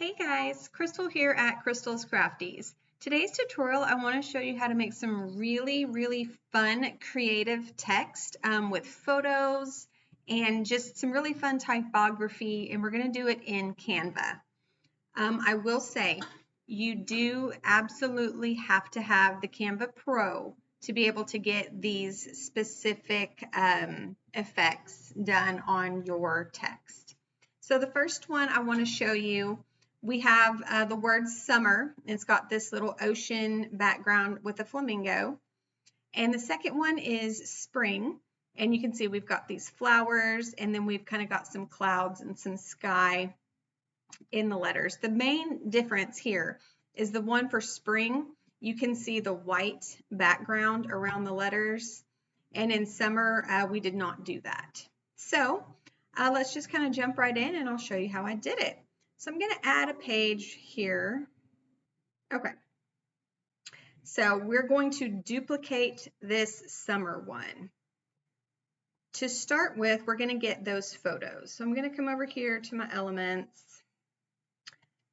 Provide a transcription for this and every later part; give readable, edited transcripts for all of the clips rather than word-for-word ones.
Hey guys, Crystal here at Crystal's Crafties. Today's tutorial, I want to show you how to make some really fun creative text with photos and just some really fun typography, and we're going to do it in Canva. I will say you do absolutely have to have the Canva Pro to be able to get these specific effects done on your text. So the first one I want to show you, we have the word summer. It's got this little ocean background with a flamingo. And the second one is spring. And you can see we've got these flowers, and then we've kind of got some clouds and some sky in the letters. The main difference here is the one for spring. You can see the white background around the letters. And in summer, we did not do that. So let's just kind of jump right in and I'll show you how I did it. So I'm going to add a page here. Okay. So we're going to duplicate this summer one. To start with, we're going to get those photos. So I'm going to come over here to my elements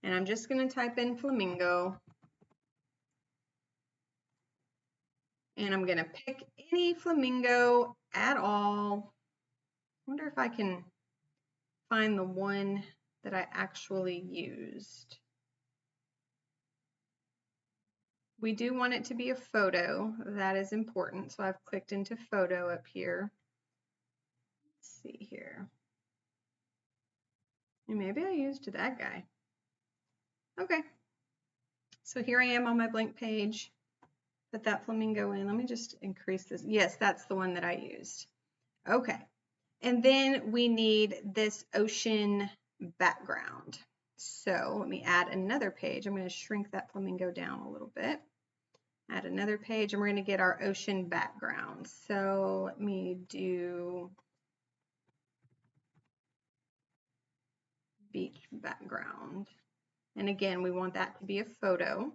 and I'm just going to type in flamingo. And I'm going to pick any flamingo at all. I wonder if I can find the one that I actually used. We do want it to be a photo. That is important. So I've clicked into photo up here. Let's see here. And maybe I used that guy. Okay. So here I am on my blank page. Put that flamingo in. Let me just increase this. Yes, that's the one that I used. Okay. And then we need this ocean background. So let me add another page. I'm going to shrink that flamingo down a little bit. Add another page, and we're going to get our ocean background. So let me do beach background. And again, we want that to be a photo.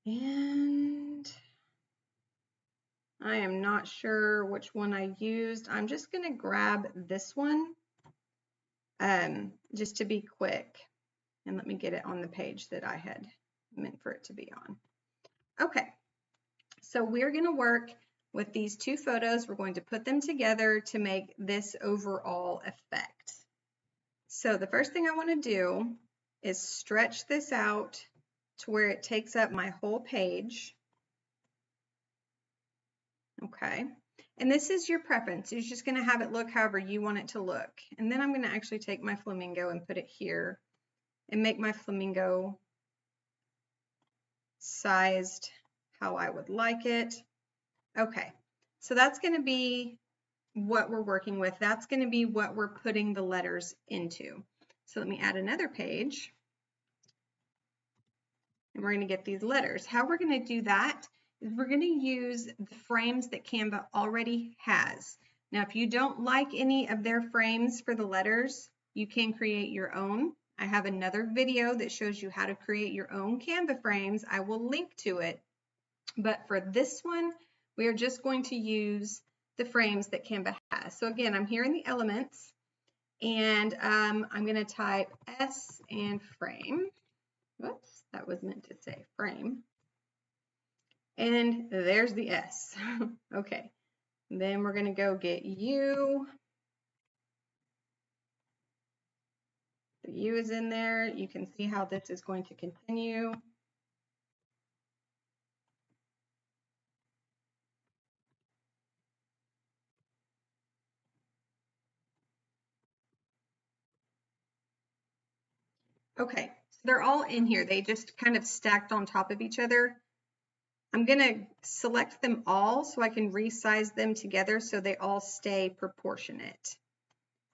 And I am not sure which one I used. I'm just going to grab this one just to be quick. And let me get it on the page that I had meant for it to be on. Okay, so we're going to work with these two photos. We're going to put them together to make this overall effect. So the first thing I want to do is stretch this out to where it takes up my whole page. Okay, and this is your preference. You're just going to have it look however you want it to look. And then I'm going to actually take my flamingo and put it here and make my flamingo sized how I would like it. Okay, so that's going to be what we're working with. That's going to be what we're putting the letters into. So let me add another page. And we're going to get these letters. How we're going to do that is we're going to use the frames that Canva already has. Now, if you don't like any of their frames for the letters, you can create your own. I have another video that shows you how to create your own Canva frames. I will link to it. But for this one, we are just going to use the frames that Canva has. So again, I'm here in the elements, and I'm going to type S and frame. Whoops, that was meant to say frame. And there's the S. Okay, then we're going to go get U. The U is in there. You can see how this is going to continue. Okay, so they're all in here. They just kind of stacked on top of each other. I'm going to select them all so I can resize them together so they all stay proportionate.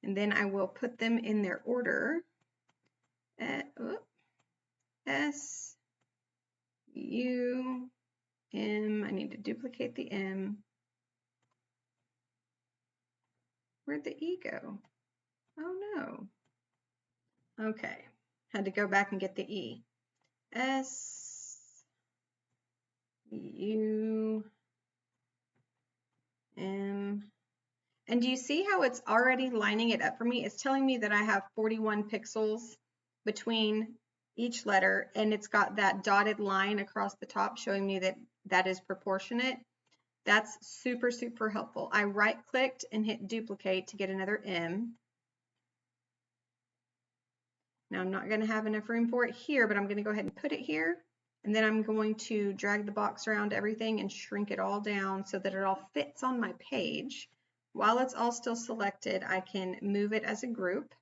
And then I will put them in their order. S, U, M. I need to duplicate the M. Where'd the E go? Oh no. Okay, had to go back and get the E. S, U, M. And do you see how it's already lining it up for me? It's telling me that I have 41 pixels between each letter, and it's got that dotted line across the top showing me that that is proportionate. That's super, super helpful. I right-clicked and hit duplicate to get another M. Now I'm not going to have enough room for it here, but I'm going to go ahead and put it here. And then I'm going to drag the box around everything and shrink it all down so that it all fits on my page. While it's all still selected, I can move it as a group.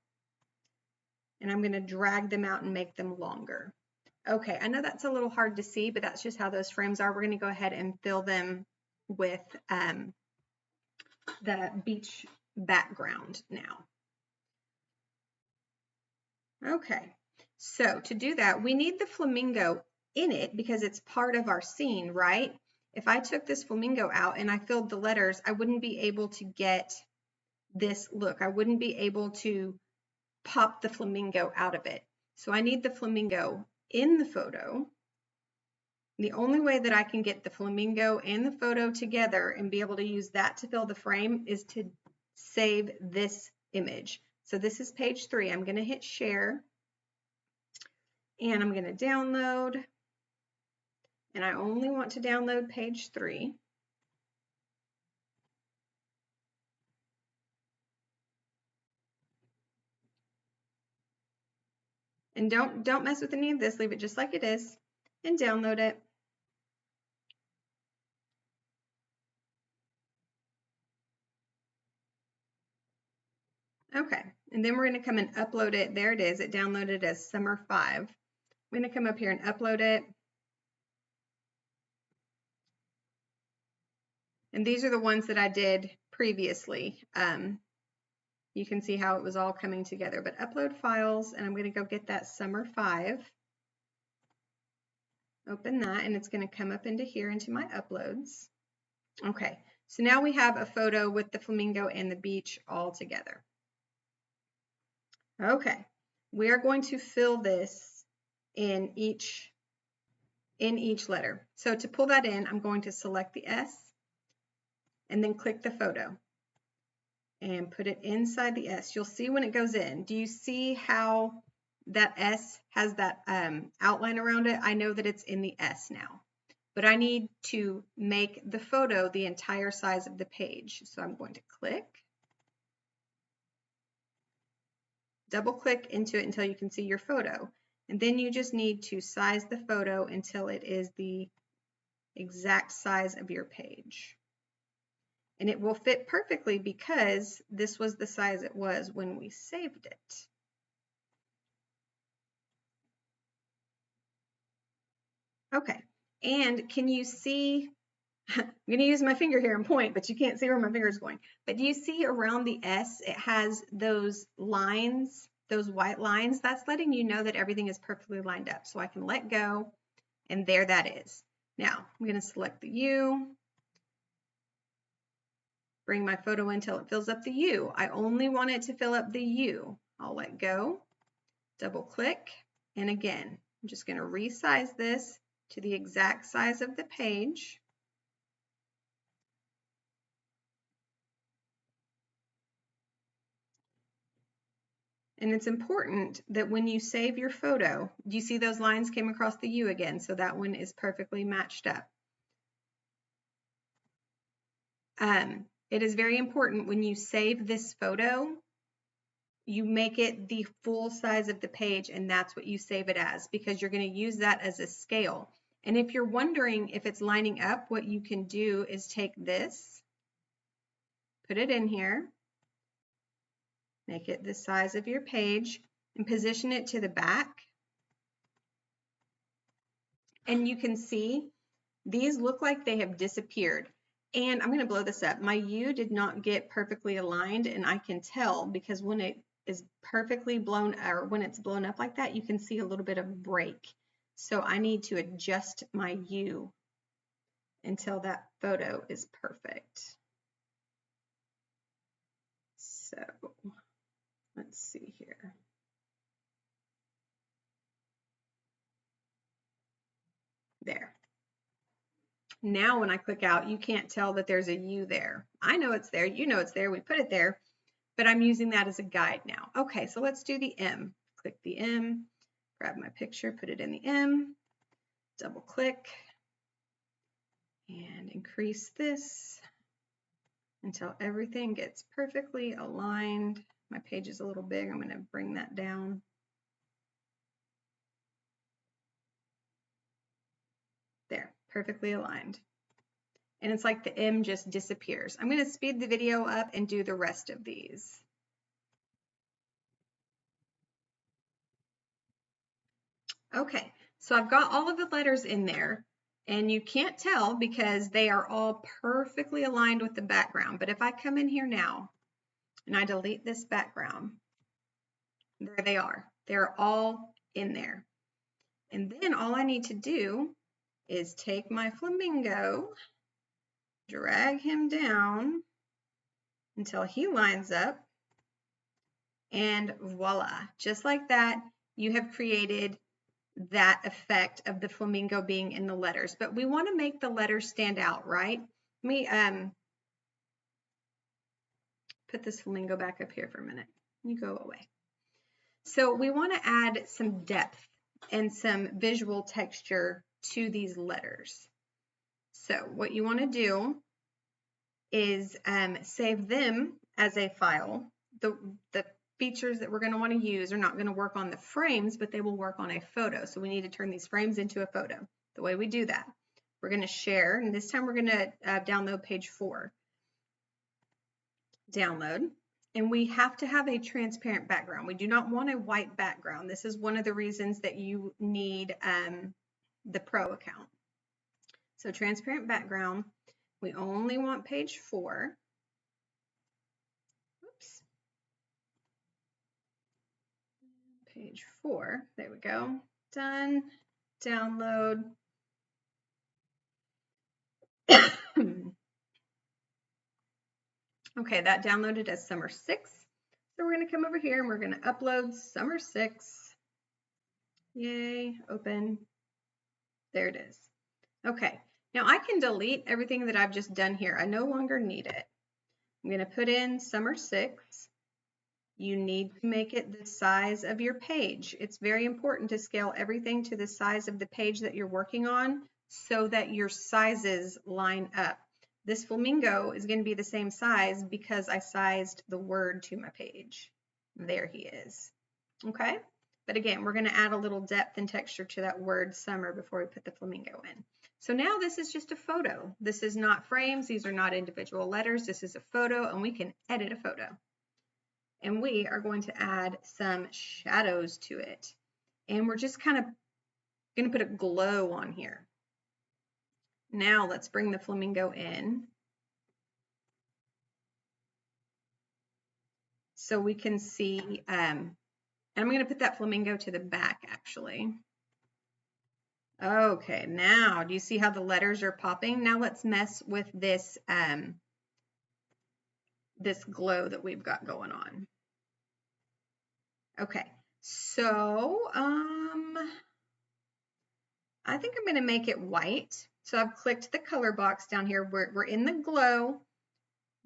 And I'm going to drag them out and make them longer. Okay, I know that's a little hard to see, but that's just how those frames are. We're going to go ahead and fill them with the beach background now. Okay, so to do that, we need the flamingo in it because it's part of our scene, right? If I took this flamingo out and I filled the letters, I wouldn't be able to get this look. I wouldn't be able to pop the flamingo out of it. So I need the flamingo in the photo. The only way that I can get the flamingo and the photo together and be able to use that to fill the frame is to save this image. So this is page 3. I'm going to hit share and I'm going to download, and I only want to download page 3. And don't mess with any of this, leave it just like it is and download it. Okay, and then we're going to come and upload it. There it is. It downloaded as Summer 5. I'm going to come up here and upload it. And these are the ones that I did previously. You can see how it was all coming together. But upload files, and I'm going to go get that Summer 5. Open that, and it's going to come up into here into my uploads. Okay, so now we have a photo with the flamingo and the beach all together. Okay, we are going to fill this in each letter. So to pull that in, I'm going to select the S and then click the photo and put it inside the S. You'll see when it goes in. Do you see how that S has that outline around it? I know that it's in the S now, but I need to make the photo the entire size of the page. So I'm going to click, double click into it until you can see your photo. And then you just need to size the photo until it is the exact size of your page. And it will fit perfectly because this was the size it was when we saved it. Okay, and can you see, I'm going to use my finger here and point, but you can't see where my finger is going. But do you see around the S, it has those lines, those white lines? That's letting you know that everything is perfectly lined up. So I can let go, and there that is. Now, I'm going to select the U, bring my photo until it fills up the U. I only want it to fill up the U. I'll let go, double click, and again, I'm just going to resize this to the exact size of the page. And it's important that when you save your photo, do you see those lines came across the U again? So that one is perfectly matched up. It is very important when you save this photo, you make it the full size of the page, and that's what you save it as, because you're going to use that as a scale. And if you're wondering if it's lining up, what you can do is take this, put it in here, make it the size of your page, and position it to the back. And you can see these look like they have disappeared. And I'm going to blow this up. My U did not get perfectly aligned, and I can tell because when it is perfectly blown, or when it's blown up like that, you can see a little bit of break. So I need to adjust my U until that photo is perfect. So let's see here. There. Now when I click out, you can't tell that there's a U there. I know it's there, you know it's there, we put it there, but I'm using that as a guide now. Okay, so let's do the M. click the M, grab my picture, put it in the M, double click, and increase this until everything gets perfectly aligned. My page is a little big. I'm going to bring that down. There, perfectly aligned. And it's like the M just disappears. I'm going to speed the video up and do the rest of these. Okay, so I've got all of the letters in there, and you can't tell because they are all perfectly aligned with the background. But if I come in here now and I delete this background, there they are. They're all in there. And then all I need to do is take my flamingo, drag him down until he lines up, and voila, just like that, you have created that effect of the flamingo being in the letters. But we want to make the letters stand out, right? Let me put this flamingo back up here for a minute. You go away. So we want to add some depth and some visual texture to these letters. So what you want to do is save them as a file. The features that we're going to want to use are not going to work on the frames, but they will work on a photo. So we need to turn these frames into a photo. The way we do that, we're going to share, and this time we're going to download page 4. Download, and we have to have a transparent background. We do not want a white background. This is one of the reasons that you need the Pro account. So transparent background, we only want page 4. Oops. Page 4, there we go. Done, download. Okay, that downloaded as summer 6. So we're going to come over here and we're going to upload summer 6. Yay, open. There it is. Okay, now I can delete everything that I've just done here. I no longer need it. I'm going to put in summer 6. You need to make it the size of your page. It's very important to scale everything to the size of the page that you're working on so that your sizes line up. This flamingo is going to be the same size because I sized the word to my page. There he is. Okay, but again, we're going to add a little depth and texture to that word summer before we put the flamingo in. So now this is just a photo. This is not frames. These are not individual letters. This is a photo, and we can edit a photo. And we are going to add some shadows to it. And we're just kind of going to put a glow on here. Now let's bring the flamingo in. So we can see, and I'm going to put that flamingo to the back actually. Okay, now do you see how the letters are popping? Now let's mess with this, this glow that we've got going on. Okay, so I think I'm going to make it white. So I've clicked the color box down here. We're in the glow.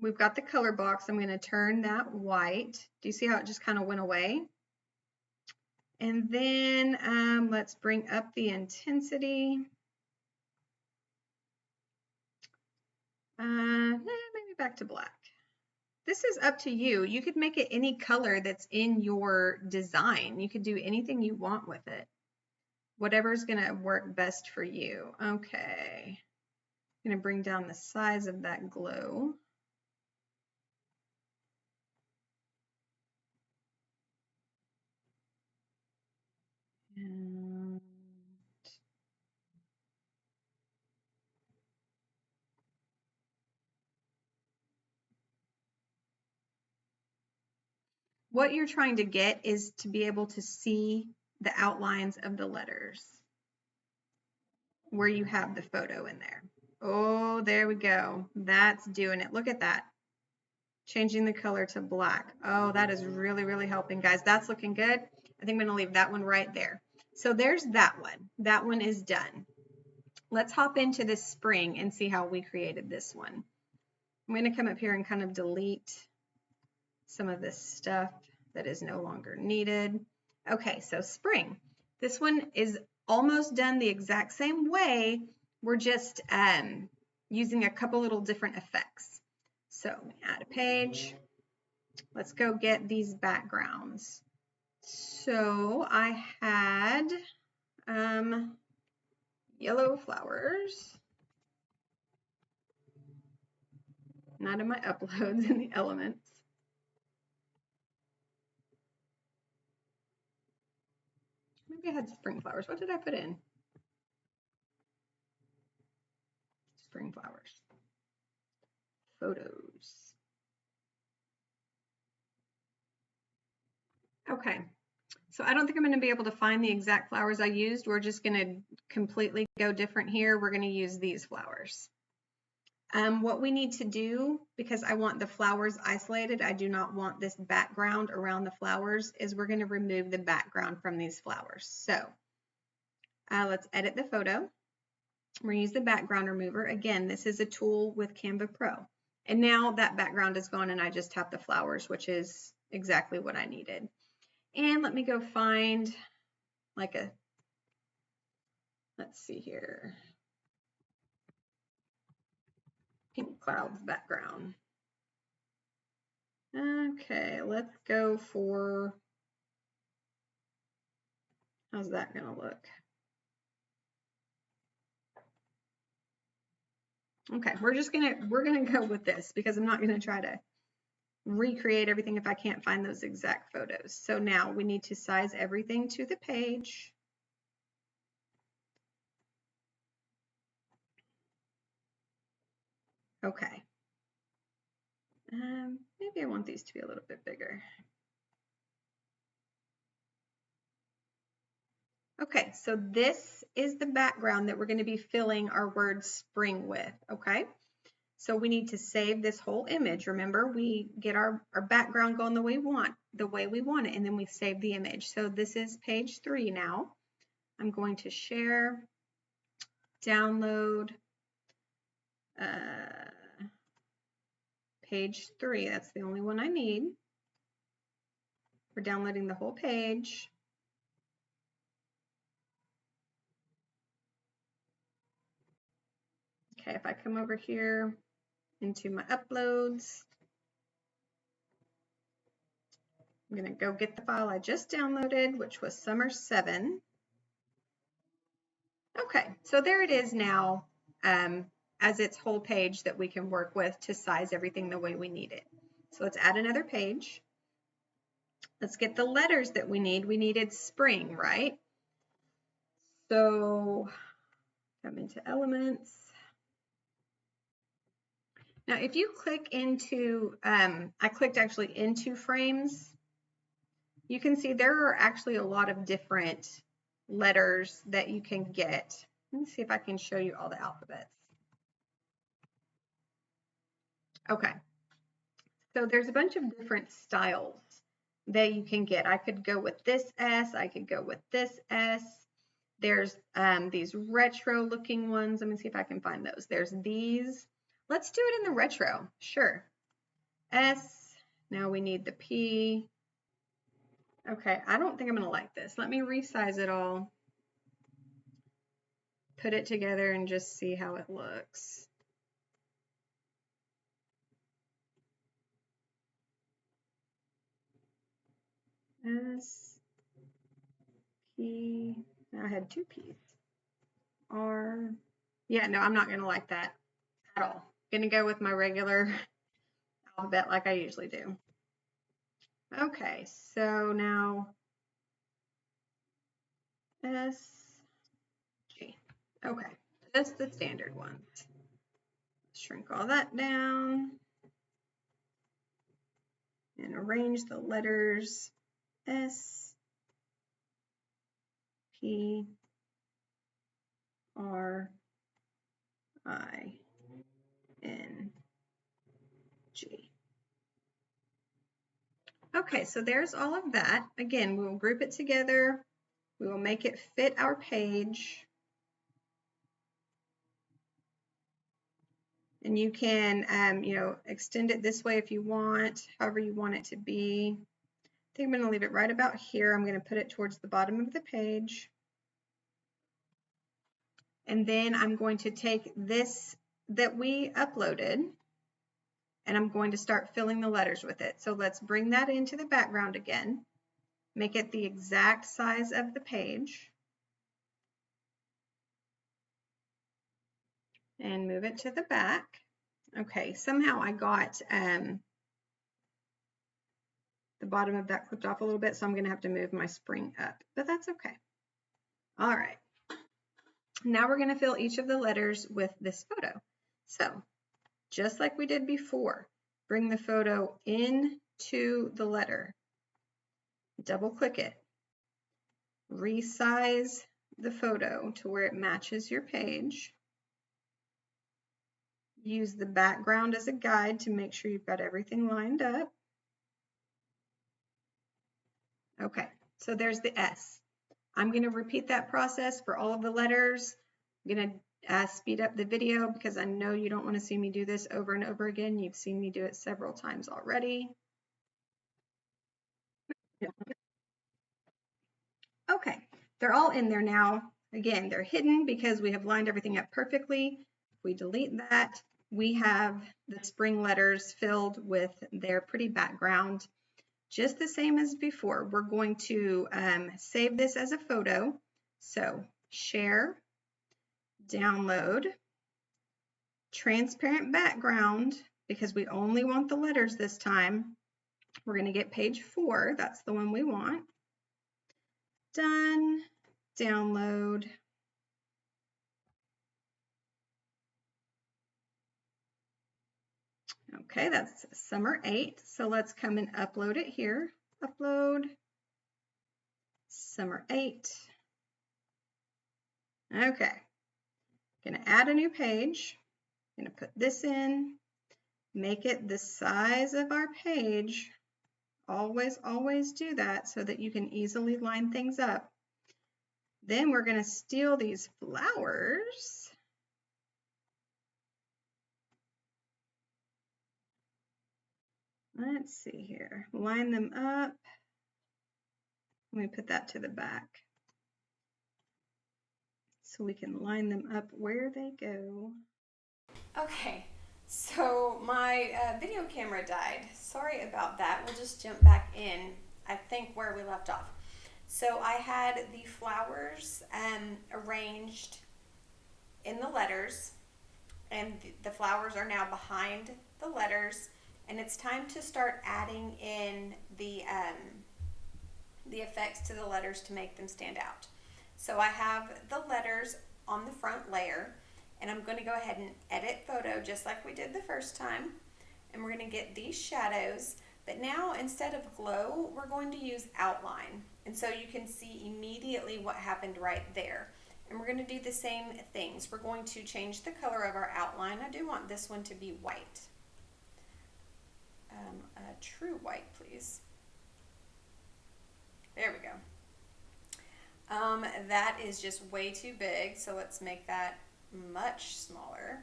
We've got the color box. I'm going to turn that white. Do you see how it just kind of went away? And then let's bring up the intensity. Maybe back to black. This is up to you. You could make it any color that's in your design. You could do anything you want with it. Whatever's going to work best for you. Okay. I'm going to bring down the size of that glow. And what you're trying to get is to be able to see the outlines of the letters where you have the photo in there. Oh, there we go. That's doing it. Look at that. Changing the color to black. Oh, that is really, really helping, guys. That's looking good. I think I'm going to leave that one right there. So there's that one. That one is done. Let's hop into this spring and see how we created this one. I'm going to come up here and kind of delete some of this stuff that is no longer needed. Okay, so spring. This one is almost done the exact same way. We're just using a couple little different effects. So add a page. Let's go get these backgrounds. So I had yellow flowers. Not in my uploads, in the elements. Maybe I had spring flowers. What did I put in? Spring flowers. Photos. Okay. So I don't think I'm going to be able to find the exact flowers I used. We're just going to completely go different here. We're going to use these flowers. What we need to do, because I want the flowers isolated, I do not want this background around the flowers, is we're going to remove the background from these flowers. So let's edit the photo. We're going to use the background remover. Again, this is a tool with Canva Pro. And now that background is gone and I just have the flowers, which is exactly what I needed. And let me go find like a, let's see here, pink clouds background. Okay, let's go for, how's that gonna look? Okay, we're gonna go with this because I'm not gonna try to recreate everything if I can't find those exact photos. So now we need to size everything to the page. Okay. Maybe I want these to be a little bit bigger. Okay, so this is the background that we're going to be filling our word spring with, okay? So we need to save this whole image. Remember, we get our background going the way we want it, and then we save the image. So this is page 3 now. I'm going to share, download, page 3. That's the only one I need. We're downloading the whole page. Okay, if I come over here into my uploads, I'm going to go get the file I just downloaded, which was Summer 7. Okay, so there it is now as its whole page that we can work with to size everything the way we need it. So let's add another page. Let's get the letters that we need. We needed spring, right? So come into elements. Now, if you click into, I clicked actually into frames, you can see there are actually a lot of different letters that you can get. Let me see if I can show you all the alphabets. Okay, so there's a bunch of different styles that you can get. I could go with this S, I could go with this S. There's these retro looking ones. Let me see if I can find those. There's these. Let's do it in the retro, sure. S, now we need the P. Okay, I don't think I'm gonna like this. Let me resize it all, put it together and just see how it looks. S, P, I had 2 P's. R, yeah, no, I'm not gonna like that at all. Gonna go with my regular alphabet like I usually do. Okay, so now S, G. Okay, just the standard ones. Shrink all that down and arrange the letters S, P, R, I, N, G. Okay, so there's all of that. Again, we will group it together. We will make it fit our page. And you can, extend it this way if you want, however you want it to be. think I'm going to leave it right about here. I'm going to put it towards the bottom of the page. And then I'm going to take this that we uploaded and I'm going to start filling the letters with it. So let's bring that into the background again. Make it the exact size of the page. And move it to the back. Okay, somehow I got the bottom of that clipped off a little bit, so I'm going to have to move my spring up, but that's okay. All right. Now we're going to fill each of the letters with this photo. So just like we did before, bring the photo into the letter, double click it, resize the photo to where it matches your page. Use the background as a guide to make sure you've got everything lined up. Okay, so there's the S. I'm going to repeat that process for all of the letters. I'm going to speed up the video because I know you don't want to see me do this over and over again. You've seen me do it several times already. Okay, they're all in there now. Again, they're hidden because we have lined everything up perfectly. If we delete that, we have the spring letters filled with their pretty background. Just the same as before, we're going to save this as a photo. So share, download, transparent background, because we only want the letters this time. We're going to get page 4. That's the one we want. Done. Download. Okay, that's summer 8. So let's come and upload it here. Upload. Summer 8. Okay. Going to add a new page. Going to put this in. Make it the size of our page. Always, always do that so that you can easily line things up. Then we're going to steal these flowers. Let's see here. Line them up. Let me put that to the back so we can line them up where they go. Okay, so my video camera died. Sorry about that. We'll just jump back in, I think, where we left off. So I had the flowers arranged in the letters, and the flowers are now behind the letters, and it's time to start adding in the effects to the letters to make them stand out. So I have the letters on the front layer, and I'm going to go ahead and edit photo just like we did the first time, and we're going to get these shadows, but now instead of glow, we're going to use outline, and so you can see immediately what happened right there. And we're going to do the same things. We're going to change the color of our outline. I do want this one to be white. A true white, please. There we go. That is just way too big, so let's make that much smaller.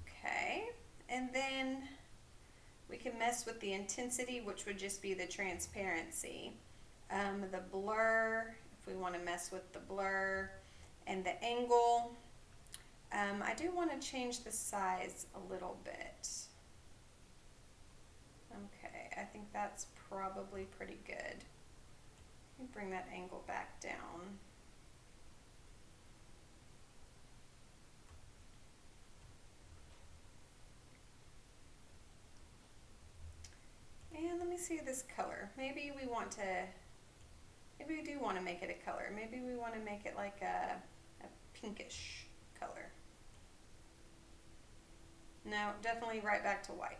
Okay, and then we can mess with the intensity, which would just be the transparency. The blur, if we want to mess with the blur, and the angle. I do want to change the size a little bit. Okay, I think that's probably pretty good. Let me bring that angle back down. And let me see this color. Maybe we do want to make it a color. Maybe we want to make it like a pinkish color. No, definitely right back to white.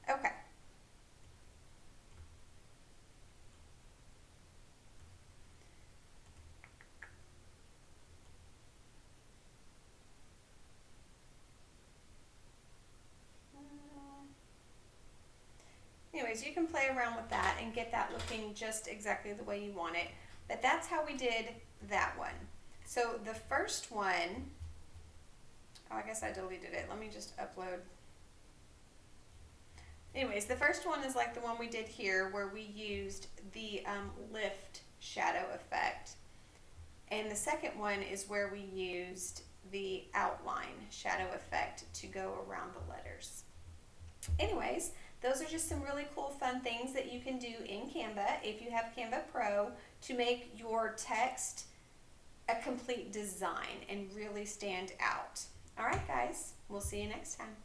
Okay. Anyways, you can play around with that and get that looking just exactly the way you want it. But that's how we did that one. So the first one, oh, I guess I deleted it. Let me just upload. Anyways, the first one is like the one we did here where we used the lift shadow effect. And the second one is where we used the outline shadow effect to go around the letters. Anyways, those are just some really cool fun things that you can do in Canva if you have Canva Pro to make your text a complete design and really stand out. All right, guys, we'll see you next time.